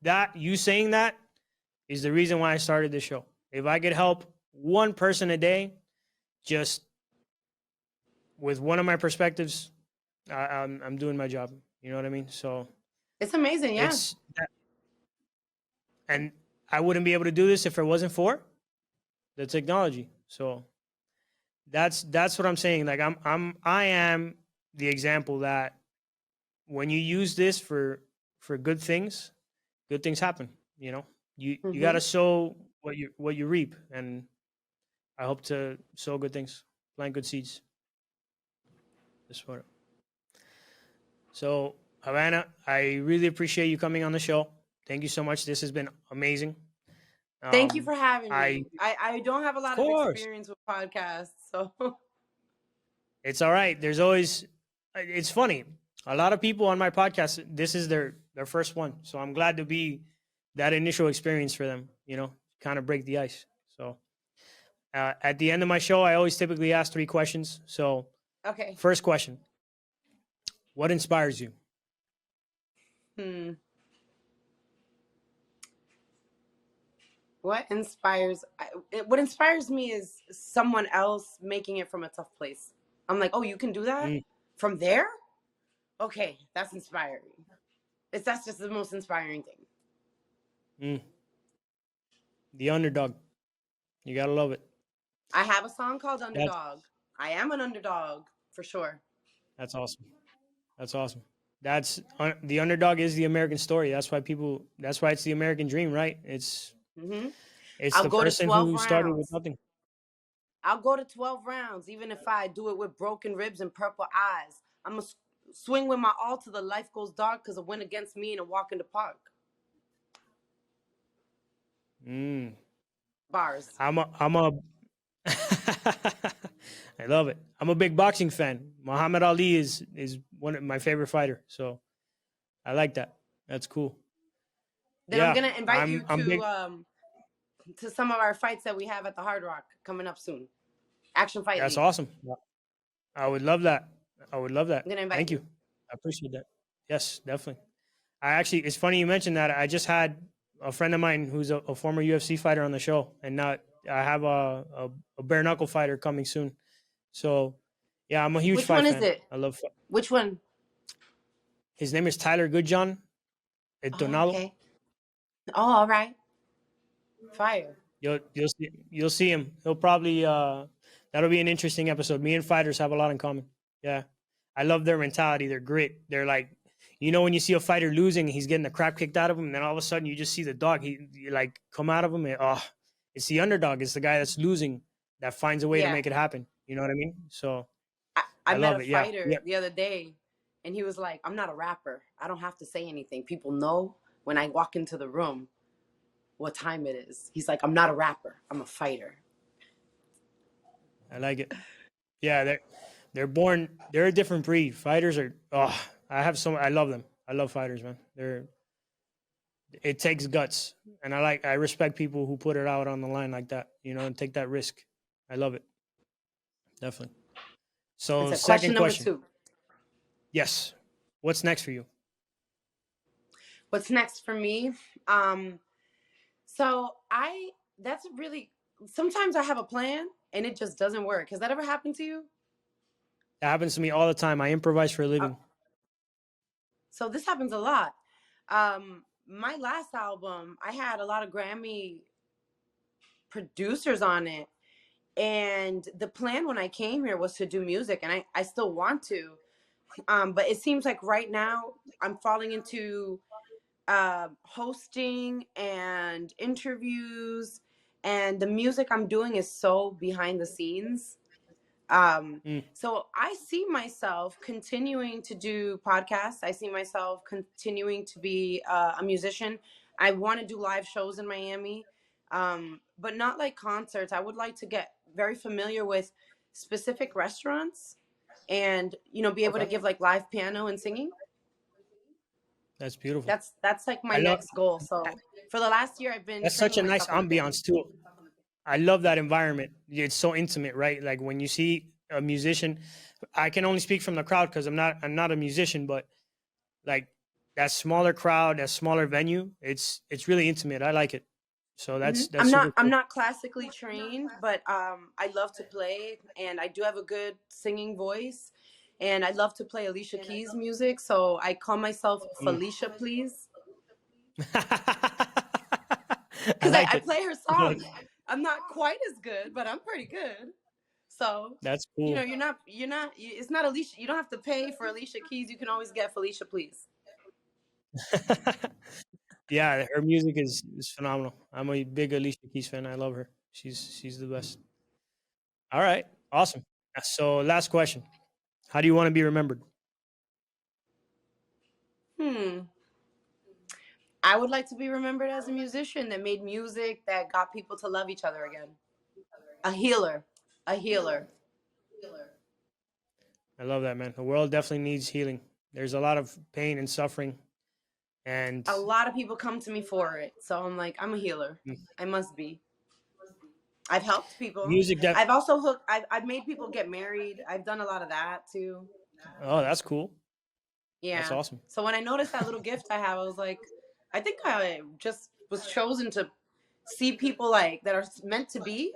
That you saying that is the reason why I started this show. If I could help one person a day, just with one of my perspectives, I'm doing my job. You know what I mean? So it's amazing, yeah. And I wouldn't be able to do this if it wasn't for the technology. So that's what I'm saying. Like I am the example that when you use this for good things happen. You got to sow what you reap, and I hope to sow good things, plant good seeds. This one. So Havana, I really appreciate you coming on the show. Thank you so much. This has been amazing. Thank you for having me. I don't have a lot of experience with podcasts, so it's all right. There's always, it's funny. A lot of people on my podcast, this is their first one. So I'm glad to be that initial experience for them, kind of break the ice. So At the end of my show, I always typically ask 3 questions. So, Okay. first question: what inspires you? Hmm. What inspires me is someone else making it from a tough place. I'm like, oh, you can do that Mm, from there? Okay, that's inspiring. That's just the most inspiring thing. mm. The underdog. You gotta love it. I have a song called That's Underdog. I am an underdog for sure. that's awesome. That's awesome. The underdog is the American story. That's why people. That's why it's the American dream, right? Hmm. It's I'll the go to person 12 who started with rounds. nothing. I'll go to 12 rounds, even if I do it with broken ribs and purple eyes. I'm going to swing with my all till the life goes dark because a win against me and a walk in the park. Mm. Bars. I'm a I love it. I'm a big boxing fan. Muhammad Ali is one of my favorite fighter. So I like that. That's cool. Then I'm Yeah, going to invite you I'm big. to some of our fights that we have at the Hard Rock coming up soon. Action Fight That's League. awesome. I would love that. I would love that. I'm going to invite Thank you. I appreciate that. Yes, definitely. I actually, it's funny you mentioned that. I just had a friend of mine who's a former UFC fighter on the show, and now I have a bare knuckle fighter coming soon. So, yeah, I'm a huge Which fight one is fan. it? I love. Which one? His name is Tyler Goodjohn. El Oh, Tornado. okay. Oh, all right. Fire. You'll see him. He'll probably that'll be an interesting episode. Me and fighters have a lot in common. Yeah, I love their mentality, their grit. They're like, when you see a fighter losing, he's getting the crap kicked out of him, and then all of a sudden you just see the dog. He like come out of him, and it's the underdog. It's the guy that's losing that finds a way to Yeah. make it happen. You know what I mean? So I I met love a it. Yeah, fighter yeah. the other day, and he was like, I'm not a rapper. I don't have to say anything. People know when I walk into the room what time it is. He's like, I'm not a rapper. I'm a fighter. I like it. Yeah, they're born. They're a different breed. Fighters are. Oh, I love them. I love fighters, man. It takes guts, and I respect people who put it out on the line like that, and take that risk. I love it. Definitely. It's So, a question second number question. 2. Yes. What's next for you? What's next for me? Um, so that's really, sometimes I have a plan and it just doesn't work. Has that ever happened to you? That happens to me all the time. I improvise for a Uh, living. so this happens a lot. My last album, I had a lot of Grammy producers on it. And the plan when I came here was to do music, and I still want to. But it seems like right now I'm falling into hosting and interviews, and the music I'm doing is so behind the scenes. Mm, So I see myself continuing to do podcasts. I see myself continuing to be a musician. I want to do live shows in Miami, but not like concerts. I would like to get very familiar with specific restaurants and be able to okay. give like live piano and singing. That's beautiful. That's like my I love next goal. So for the last year, I've been That's such training a nice myself on the piano. ambiance too. I love that environment. It's so intimate, right? Like when you see a musician, I can only speak from the crowd because I'm not a musician, but like that smaller crowd, that smaller venue, it's really intimate. I like it. So Hmm. that's super I'm cool. not classically trained, but I love to play, and I do have a good singing voice, and I love to play Alicia Keys music. So I call myself Mm. Felicia, please, I because like I it. play her I like songs. it. I'm not quite as good, but I'm pretty good. So That's cool. it's not Alicia. You don't have to pay for Alicia Keys. You can always get Felicia, please. Yeah, her music is phenomenal. I'm a big Alicia Keys fan. I love her. She's the best. All right, awesome. So last question: how do you want to be remembered? Hmm. I would like to be remembered as a musician that made music that got people to love each other again. A healer. A healer. I love that, man. The world definitely needs healing. There's a lot of pain and suffering, and A lot of people come to me for it. So I'm like, I'm a healer. mm, I must be. I've helped people. Music that I've also hooked. I've made people get married. I've done a lot of that too. Oh, that's cool. That's Yeah. awesome. So when I noticed that little gift I have, I was like, I think I just was chosen to see people like that are meant to be.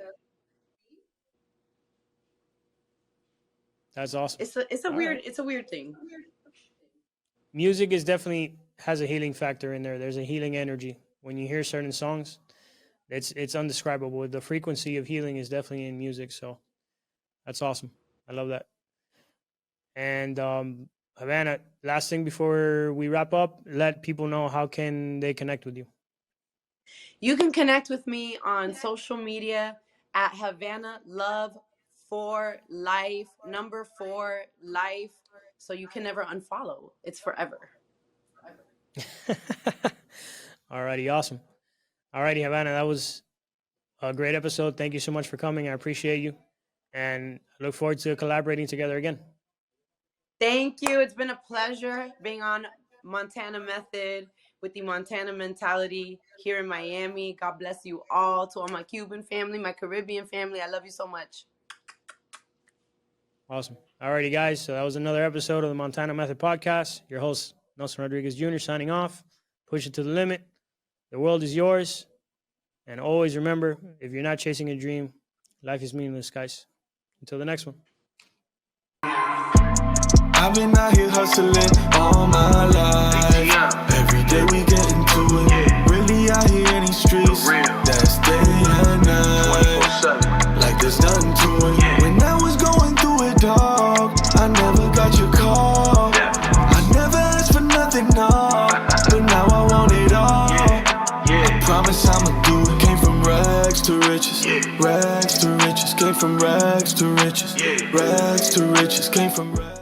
That's awesome. It's a All weird right. it's a weird thing. Music is definitely has a healing factor in there. There's a healing energy when you hear certain songs. It's undescribable. The frequency of healing is definitely in music. So that's awesome. I love that. And Havana, last thing before we wrap up, let people know how can they connect with you. You can connect with me on social media at Havana Love for life, number 4 life. So you can never unfollow. It's forever. Alrighty, awesome. Alrighty, Havana, that was a great episode. Thank you so much for coming. I appreciate you. And I look forward to collaborating together again. Thank you. It's been a pleasure being on Montana Method with the Montana mentality here in Miami. God bless you all. To all my Cuban family, my Caribbean family, I love you so much. Awesome. Alrighty, guys. So that was another episode of the Montana Method Podcast. Your host, Nelson Rodriguez Jr., signing off. Push it to the limit. The world is yours. And always remember, if you're not chasing a dream, life is meaningless, guys. Until the next one. I've been out here hustling all my life. Every day we get into it. Really out here in these streets. That's day and night. Like there's nothing to it. When I was going through it, dog, I never got your call. I never asked for nothing, no. But now I want it all. I promise I'ma do it. Came from rags to riches. Rags to riches. Came from rags to riches. Rags to riches. Came from rags.